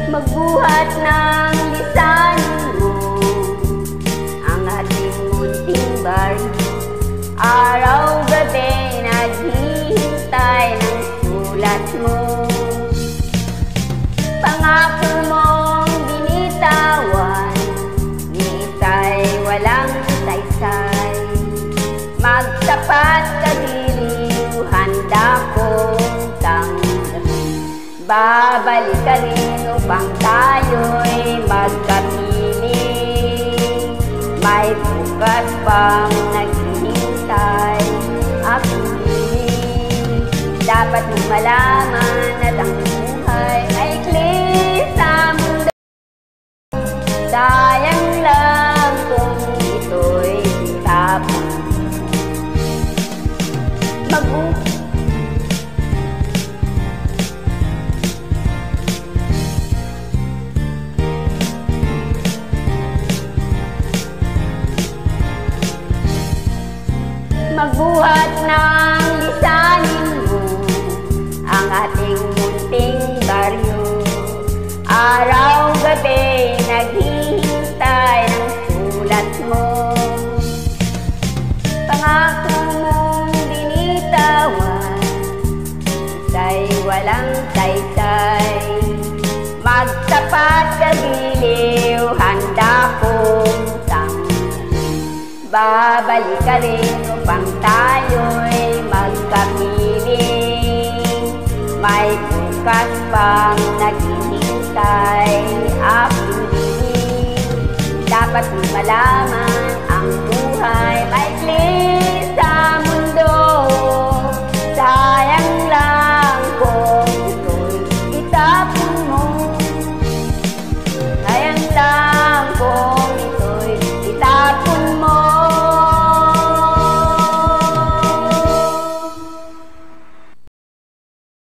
Magbuhat ng lisanin mo ang ating munting baryo. Araw-gabi naghihintay ng sulat mo. Pangako mong binitawan, nita'y walang saysay. Magtapat kagiliw, handa kong tanggapin. Babalik ka rin upang tayo'y magkapiling. May bukas pang naghihintay, aking piling. Dapat mong malaman at ang buhay ay ikli sa mundo. Sayang lang kung ito'y tapos. Magbuhat ng lisanin mo ang ating munting baryo. Araw-gabi naghihintay ng sulat mo. Pangako mong binitawan, isa'y walang saysay. Magtapat kagiliw, handa kong babalik ka rin upang tayo'y magkapiling. May bukas pang naghihintay, aking piling. Dapat mong malaman ang buhay